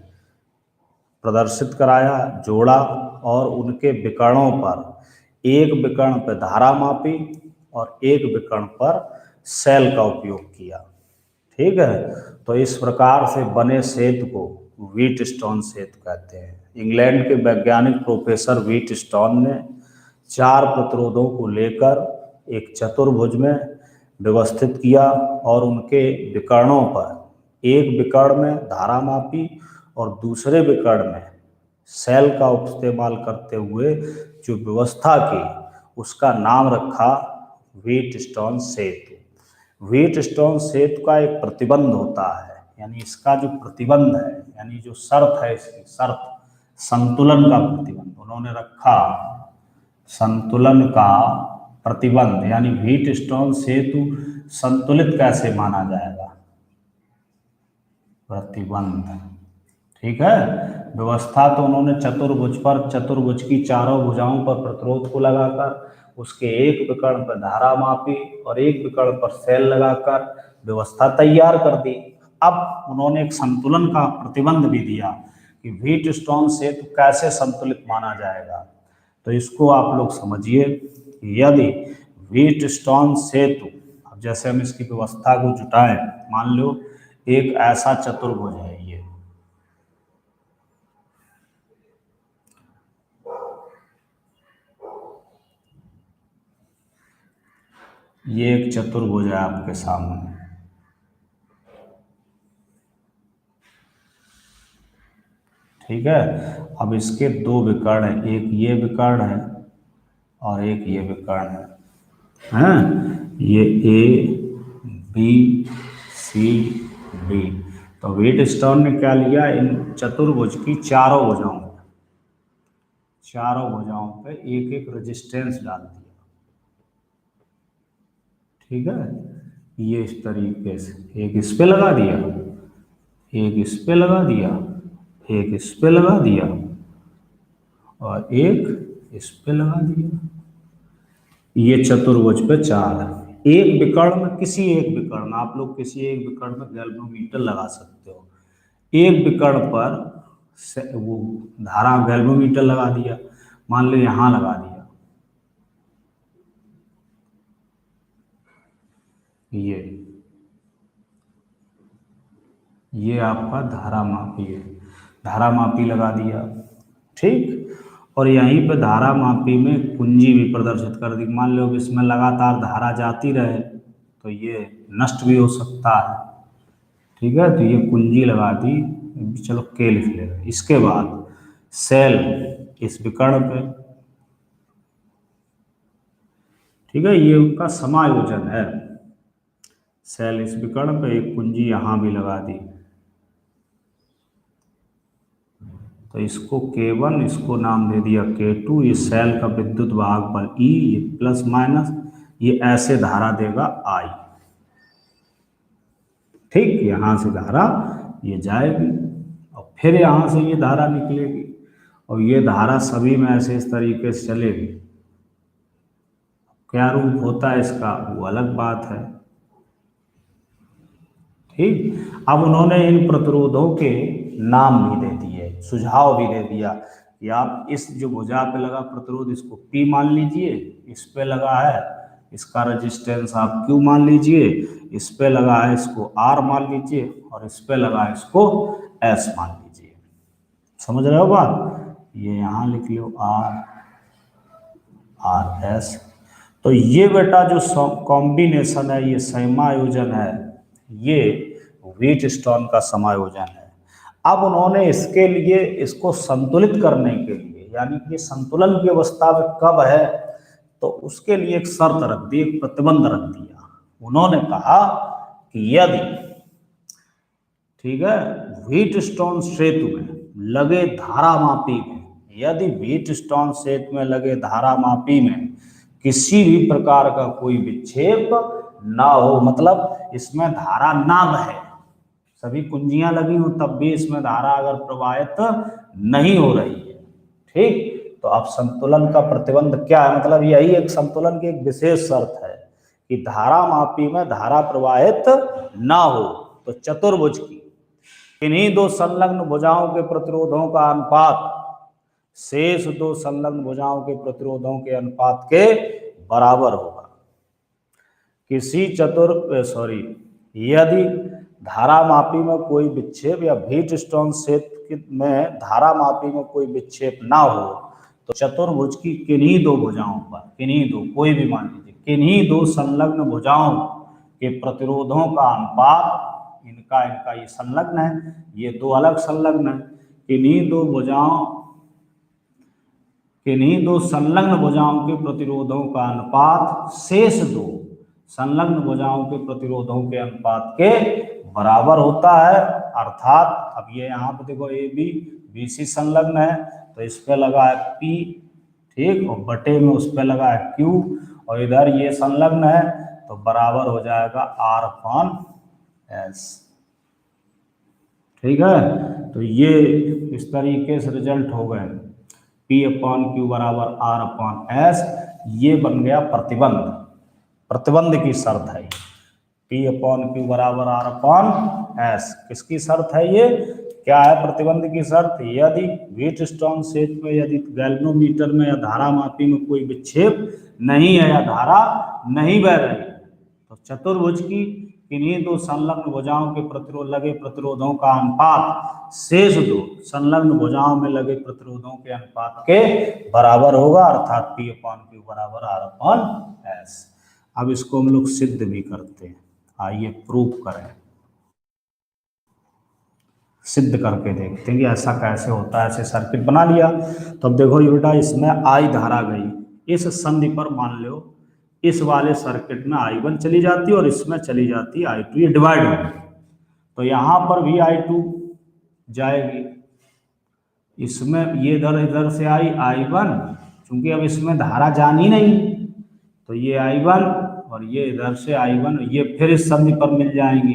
प्रदर्शित कराया, जोड़ा, और उनके विकर्णों पर, एक विकर्ण पर धारा मापी और एक विकर्ण पर सेल का उपयोग किया, ठीक है। तो इस प्रकार से बने सेतु को व्हीटस्टोन सेतु कहते हैं। इंग्लैंड के वैज्ञानिक प्रोफेसर व्हीटस्टोन ने 4 प्रतिरोधों को लेकर एक चतुर्भुज में व्यवस्थित किया और उनके विकर्णों पर एक विकर्ण में धारा मापी और दूसरे विकर्ण में सेल का इस्तेमाल करते हुए जो व्यवस्था की, उसका नाम रखा व्हीटस्टोन सेतु। व्हीटस्टोन सेतु का एक प्रतिबंध होता है, यानी इसका जो प्रतिबंध है, यानी जो शर्त है, इसकी शर्त संतुलन का प्रतिबंध उन्होंने रखा, संतुलन का प्रतिबंध, यानी व्हीटस्टोन सेतु संतुलित कैसे माना जाएगा, प्रतिबंध, ठीक है। व्यवस्था तो उन्होंने चतुर्भुज पर, चतुर्भुज की चारों भुजाओं पर प्रतिरोध को लगाकर उसके एक विकर्ण पर धारा मापी और एक विकर्ण पर सेल लगाकर व्यवस्था तैयार कर दी। अब उन्होंने एक संतुलन का प्रतिबंध भी दिया कि व्हीटस्टोन सेतु कैसे संतुलित माना जाएगा। तो इसको आप लोग समझिए, यदि व्हीटस्टोन सेतु, अब जैसे हम इसकी व्यवस्था को जुटाएं, मान लो एक ऐसा चतुर्भुज है, ये एक चतुर्भुज है आपके सामने, ठीक है। अब इसके 2 विकर्ण हैं, एक ये विकर्ण है और एक ये विकर्ण है, ये ए बी सी डी। तो व्हीटस्टोन ने क्या लिया, इन चतुर्भुज की चारों भुजाओं पे एक एक रेजिस्टेंस डाल दिया, ठीक है। ये इस तरीके से एक इस पे लगा दिया, एक इस पे लगा दिया, एक इस पे लगा दिया और एक इस पे लगा दिया। ये चतुर्भुज पे 4 है। एक विकर्ण में, किसी एक विकर्ण में, आप लोग किसी एक विकर्ण में गैल्वेनोमीटर लगा सकते हो। एक विकर्ण पर वो धारा गैल्वेनोमीटर लगा दिया, मान लो यहाँ लगा दिया, ये आपका धारा मापी है, धारा मापी लगा दिया, ठीक। और यहीं पे धारा मापी में कुंजी भी प्रदर्शित कर दी। मान लो इसमें लगातार धारा जाती रहे तो ये नष्ट भी हो सकता है, ठीक है। तो ये कुंजी लगा दी, चलो के लिख लेगा। इसके बाद सेल इस विकर्ण पे, ठीक है, ये उनका समायोजन है। सेल इस विकर्ण पे, एक कुंजी यहाँ भी लगा दी, तो इसको K1, इसको नाम दे दिया K2। ये सेल का विद्युत वाहक बल E, ये प्लस माइनस, ये ऐसे धारा देगा I, ठीक, यहाँ से धारा ये जाएगी और फिर यहाँ से ये धारा निकलेगी और ये धारा सभी में ऐसे इस तरीके से चलेगी। क्या रूप होता है इसका वो अलग बात है। ठीक, अब उन्होंने इन प्रतिरोधों के नाम भी दे दिए, सुझाव भी दे दिया कि आप इस जो भुजा पे लगा प्रतिरोध इसको P मान लीजिए, इस पे लगा है इसका रेजिस्टेंस आप Q मान लीजिए, इस पे लगा है इसको R मान लीजिए और इस पे लगा है इसको S मान लीजिए। समझ रहे हो बात? ये यहाँ लिख लो RS। तो ये बेटा जो कॉम्बिनेशन है, ये समायोजन है, ये व्हीटस्टोन का समायोजन है। अब उन्होंने इसके लिए इसको संतुलित करने के लिए, यानी कि संतुलन की अवस्था में कब है, तो उसके लिए एक शर्त रख दी, एक प्रतिबंध रख दिया। उन्होंने कहा कि यदि, ठीक है, व्हीटस्टोन सेतु में लगे धारामापी में, यदि व्हीटस्टोन सेतु में लगे धारामापी में किसी भी प्रकार का कोई विक्षेप ना हो, मतलब इसमें धारा ना बहे, सभी कुंजियां लगी हो तब भी इसमें धारा अगर प्रवाहित नहीं हो रही है, ठीक, तो अब संतुलन का प्रतिबंध क्या है, मतलब यही एक संतुलन की एक विशेष शर्त है कि धारामापी में धारा प्रवाहित ना हो। तो चतुर्भुज की इन्हीं दो संलग्न भुजाओं के प्रतिरोधों का अनुपात शेष दो संलग्न भुजाओं के प्रतिरोधों के अनुपात के बराबर होगा। किसी यदि धारामापी में कोई विक्षेप या व्हीटस्टोन सेतु में धारामापी में कोई विक्षेप ना हो, तो चतुर्भुज की किन्हीं दो भुजाओं पर, किन्हीं दो, कोई भी मान लीजिए, किन्हीं दो संलग्न भुजाओं के प्रतिरोधों का अनुपात, इनका ये संलग्न है, ये दो अलग संलग्न है, किन्हीं दो संलग्न भुजाओं के प्रतिरोधों का अनुपात शेष दो संलग्न भुजाओं के प्रतिरोधों के अनुपात के बराबर होता है। अर्थात अब ये यहाँ पे देखो AB BC संलग्न है, तो इस पे लगा है P, ठीक, और बटे में उस पे लगा है Q, और इधर ये संलग्न है तो बराबर हो जाएगा R/S। ठीक है, तो ये इस तरीके से रिजल्ट हो गए, P/Q बराबर R/S। ये बन गया प्रतिबंध की शर्त है। P/Q बराबर R/S किसकी शर्त है? ये क्या है प्रतिबंध की शर्त? यदि व्हीटस्टोन सेतु में, यदि गैल्वेनोमीटर में या धारामापी में कोई विक्षेप नहीं है या धारा नहीं बह रही, तो चतुर्भुज की किन्हीं दो संलग्न भुजाओं के लगे प्रतिरोधों का अनुपात शेष दो संलग्न भुजाओं में लगे प्रतिरोधों के अनुपात के बराबर होगा, अर्थात P/Q बराबर R/S। अब इसको हम लोग सिद्ध भी करते हैं, आइए प्रूफ करें, सिद्ध करके देखते हैं कि ऐसा कैसे होता है। ऐसे सर्किट बना लिया, तो अब देखो ये बेटा, इसमें I धारा गई, इस संधि पर मान लो इस वाले सर्किट में I1 चली जाती है और इसमें चली जाती है I2, ये डिवाइड हो गई, तो यहाँ पर भी I2 जाएगी, इसमें ये इधर से आई I1, चूंकि अब इसमें धारा जानी नहीं, तो ये I1 और ये इधर से I1, ये फिर इस संधि पर मिल जाएंगी,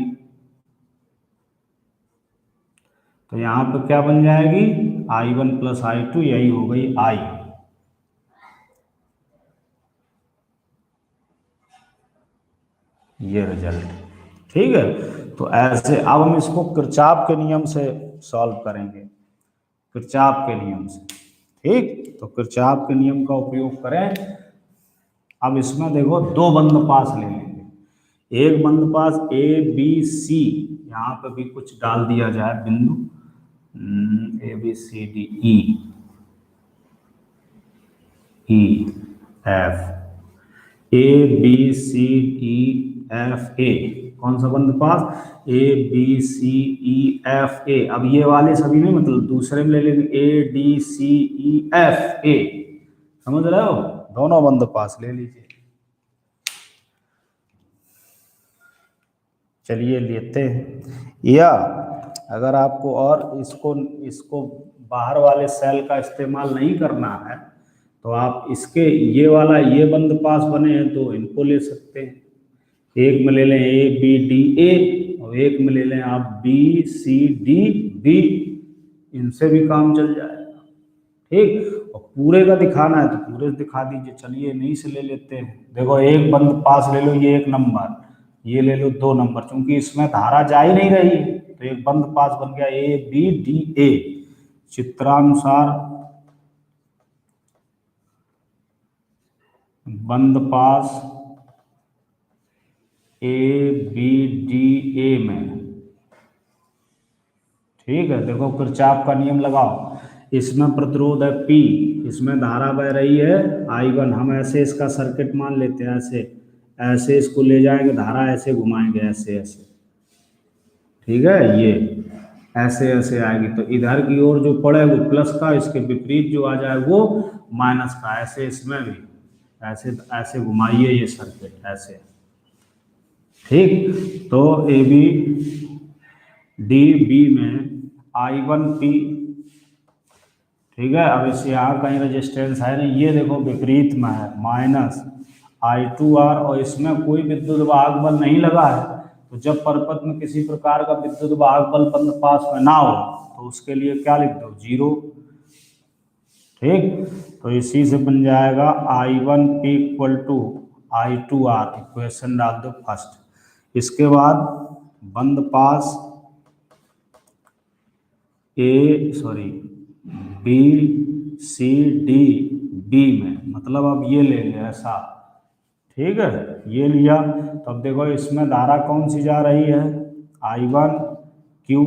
तो यहाँ पे क्या बन जाएगी? I1 प्लस I2, यही हो गई I। ये रिजल्ट, ठीक है। तो ऐसे अब हम इसको किरचॉफ के नियम से सॉल्व करेंगे, किरचॉफ के नियम से, ठीक। तो किरचॉफ के नियम का उपयोग करें। अब इसमें देखो दो बंद पास ले लेंगे, एक बंद पास ABC, यहाँ पे भी कुछ डाल दिया जाए बिंदु ABCDE EF, ABCDEFA, कौन सा बंद पास? ABCEFA। अब ये वाले सभी नहीं, मतलब दूसरे में ले लेंगे ADCEFA, समझ रहे हो? दोनों बंद पास ले लीजिए। चलिए लेते हैं, या अगर आपको और इसको बाहर वाले सेल का इस्तेमाल नहीं करना है, तो आप इसके ये वाला ये बंद पास बने हैं तो इनको ले सकते हैं। एक में ले लें ABDA और तो एक में ले लें आप बी सी डी बी, इनसे भी काम चल जाएगा। ठीक, और पूरे का दिखाना है तो पूरे दिखा दीजिए। चलिए इन्हीं से ले लेते हैं। देखो एक बंद पास ले लो, ये 1 नंबर, ये ले लो 2 नंबर, क्योंकि इसमें धारा जा ही नहीं रही है तो एक बंद पास बन गया ए बी डी ए। चित्रानुसार बंद पास ए बी डी ए में, ठीक है। देखो किरचॉफ का नियम लगाओ। इसमें प्रतिरोध है P, इसमें धारा बह रही है I1। हम ऐसे इसका सर्किट मान लेते हैं, ऐसे ऐसे इसको ले जाएंगे, धारा ऐसे घुमाएंगे, ऐसे ऐसे, ठीक है। ये ऐसे ऐसे आएगी तो इधर की ओर जो पड़े वो प्लस का, इसके विपरीत जो आ जाए वो माइनस का। ऐसे इसमें भी ऐसे ऐसे घुमाइए ये सर्किट ऐसे, ठीक। तो ए बी डी बी में I1P, ठीक है। अब इसे यहाँ कहीं रेजिस्टेंस है नहीं, ये देखो विपरीत में है माइनस I2R, और इसमें कोई विद्युत वाहक बल नहीं लगा है। तो जब परपथ में किसी प्रकार का विद्युत वाहक बल बंद पास में ना हो तो उसके लिए क्या लिख दो, 0, ठीक। तो इसी से बन जाएगा I1P equal to I2R, equation डाल दो फर्स्ट। इसके बाद बंद पास बी सी डी बी में, मतलब अब ये ले लिया ऐसा, ठीक है। ये लिया तो अब देखो इसमें धारा कौन सी जा रही है, I1Q,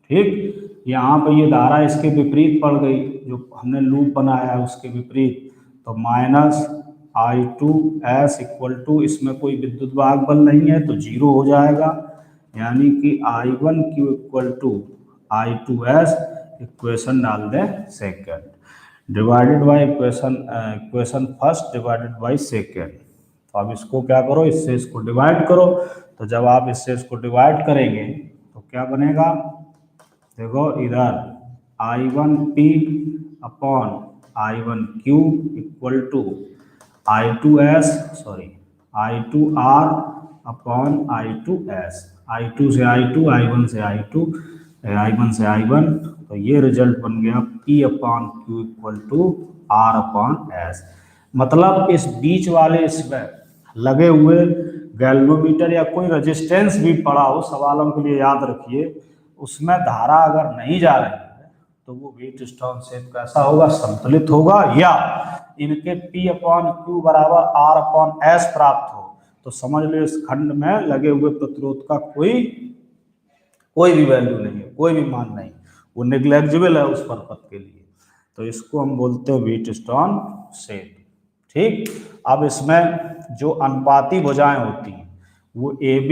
ठीक। यहाँ पर ये धारा इसके विपरीत पड़ गई, जो हमने लूप बनाया है उसके विपरीत, तो माइनस I2S इक्वल टू, इसमें कोई विद्युत वाहक बल नहीं है तो 0 हो जाएगा, यानी कि I1Q equal to I2S, equation डाल दें second, divided by equation first divided by second. तो अब इसको क्या करो, इससे इसको डिवाइड करो। तो जब आप इससे इसको डिवाइड करेंगे तो क्या बनेगा, देखो इधर I1P upon I1Q equal to I2R upon I2S, I2 से I2, I1 से I2, I1 से I1, तो ये रिजल्ट बन गया P upon Q equal to R upon S। मतलब इस बीच वाले इसमें लगे हुए गैल्वेनोमीटर या कोई रेजिस्टेंस भी पड़ा हो, सवालों के लिए याद रखिए, उसमें धारा अगर नहीं जा रही है तो वो व्हीटस्टोन सेट कैसा होगा, संतुलित होगा, या इनके P अपॉन Q बराबर R अपॉन S प्राप्त हो तो समझ लो इस खंड में लगे हुए प्रतिरोध का कोई भी वैल्यू नहीं है, कोई भी मान नहीं, वो नेग्लेक्जिबल है उस परपथ के लिए। तो इसको हम बोलते हैं व्हीटस्टोन सेट, ठीक। अब इसमें जो अनुपाती भुजाएं होती हैं वो AB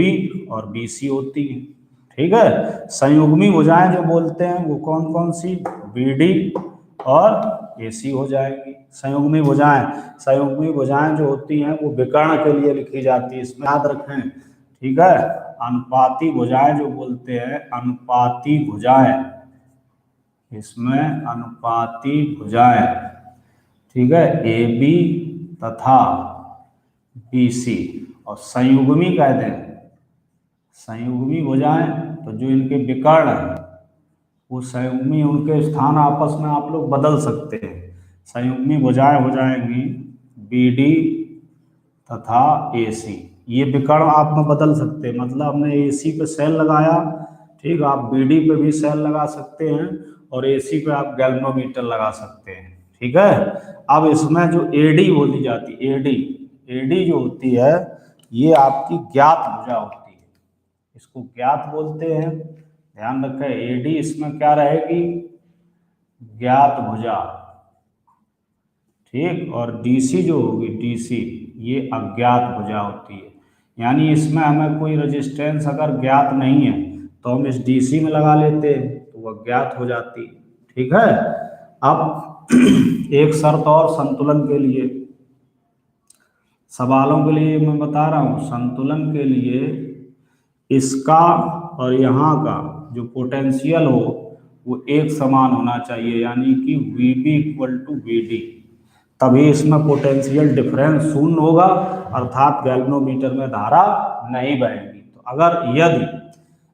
और BC होती हैं, ठीक है। संयुग्मी भुजाएं जो बोलते हैं वो कौन कौन सी, BD और AC हो जाएगी। संयुग्मी भुजाएं जो होती हैं वो विकर्ण के लिए लिखी जाती है, इसमें याद रखें, ठीक है। अनुपाती भुजाएं जो बोलते हैं, अनुपाती भुजाएं, इसमें अनुपाती भुजाएं, ठीक है, AB तथा BC, और संयुग्मी कहते हैं, संयुग्मी भुजाएं तो जो इनके विकर्ण है वो संयुग्मी, उनके स्थान आपस में आप लोग बदल सकते हैं। संयुग्मी भुजाएं हो जाएंगी BD तथा AC, ये विकर्ण आप में बदल सकते हैं। मतलब हमने AC पे सेल लगाया, ठीक, आप BD पे भी सेल लगा सकते हैं और AC पे आप गैल्वेनोमीटर लगा सकते हैं, ठीक है। अब इसमें जो AD बोली जाती है, AD जो होती है ये आपकी ज्ञात भुजा होती है, इसको ज्ञात बोलते हैं, ध्यान रखें। AD इसमें क्या रहेगी, ज्ञात भुजा, ठीक। और DC जो होगी DC, ये अज्ञात भुजा होती है, यानी इसमें हमें कोई रेजिस्टेंस अगर ज्ञात नहीं है तो हम इस DC में लगा लेते हैं तो वह ज्ञात हो जाती है, ठीक है। अब एक शर्त और संतुलन के लिए, सवालों के लिए मैं बता रहा हूँ, संतुलन के लिए इसका और यहाँ का जो पोटेंशियल हो वो एक समान होना चाहिए, यानी कि VB इक्वल टू VD, तभी इसमें पोटेंशियल डिफरेंस शून्य होगा, अर्थात गैल्वेनोमीटर में धारा नहीं बहेगी। तो अगर यदि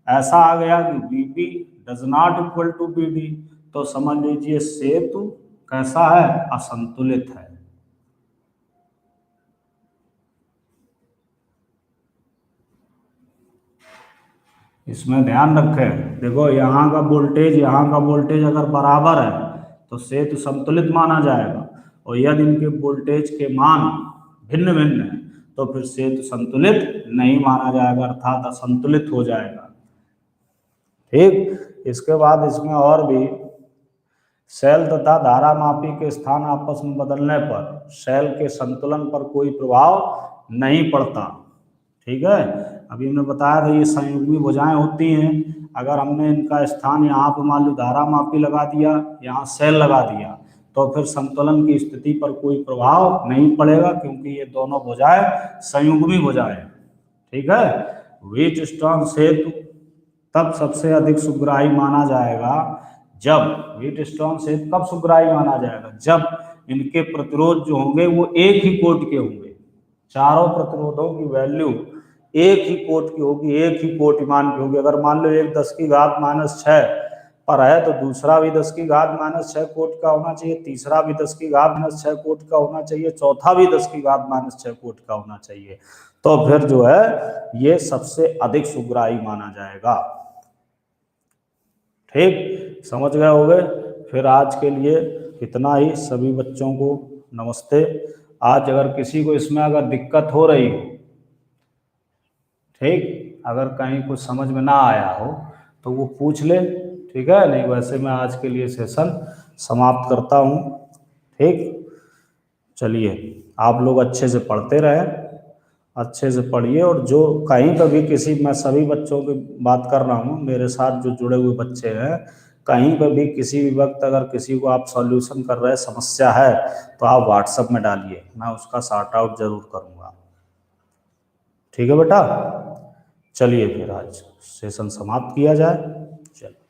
ऐसा आ गया कि BB does not equal to BD, तो समझ लीजिए सेतु कैसा है, असंतुलित है। इसमें ध्यान रखें, देखो यहाँ का वोल्टेज अगर बराबर है तो सेतु संतुलित माना जाएगा, और यदि इनके वोल्टेज के मान भिन्न भिन्न है तो फिर सेतु संतुलित नहीं माना जाएगा, अर्थात असंतुलित हो जाएगा। ठीक, इसके बाद इसमें और भी सेल तथा धारामापी के स्थान आपस में बदलने पर सेल के संतुलन पर कोई प्रभाव नहीं पड़ता। ठीक है, अभी हमने बताया था ये संयुग्मी भुजाएं होती हैं, अगर हमने इनका स्थान यहाँ पे मान लो धारामापी लगा दिया, यहाँ सेल लगा दिया, तो फिर संतुलन की स्थिति पर कोई प्रभाव नहीं पड़ेगा, क्योंकि ये दोनों भुजाएं संयुग्मी भुजाएं। ठीक है, व्हीटस्टोन सेतु तब सबसे अधिक सुग्राही माना जाएगा जब, व्हीटस्टोन सेतु कब सुग्राही माना जाएगा, जब इनके प्रतिरोध जो होंगे वो एक ही कोट के होंगे, चारों प्रतिरोधों की वैल्यू एक ही कोट की होगी, एक ही कोटि मान की होगी। अगर मान लो एक 10⁻⁻6 पर है तो दूसरा भी 10⁻⁻6 कोट का होना चाहिए, तीसरा भी 10⁻⁻6 कोट का होना चाहिए, चौथा भी 10⁻⁻6 कोट का होना चाहिए, तो फिर जो है ये सबसे अधिक सुग्राही माना जाएगा। ठीक, समझ गए होगे। फिर आज के लिए इतना ही, सभी बच्चों को नमस्ते। आज अगर किसी को इसमें अगर दिक्कत हो रही हो, ठीक, अगर कहीं कुछ समझ में ना आया हो तो वो पूछ ले, ठीक है, नहीं वैसे मैं आज के लिए सेशन समाप्त करता हूँ। ठीक, चलिए आप लोग अच्छे से पढ़ते रहें, अच्छे से पढ़िए, और जो कहीं पर भी किसी, मैं सभी बच्चों की बात कर रहा हूँ, मेरे साथ जो जुड़े हुए बच्चे हैं, कहीं पर भी किसी भी वक्त अगर किसी को आप सॉल्यूशन कर रहे हैं, समस्या है, तो आप व्हाट्सएप में डालिए, मैं उसका सॉर्ट आउट जरूर करूँगा। ठीक है बेटा, चलिए फिर आज सेशन समाप्त किया जाए। चलो।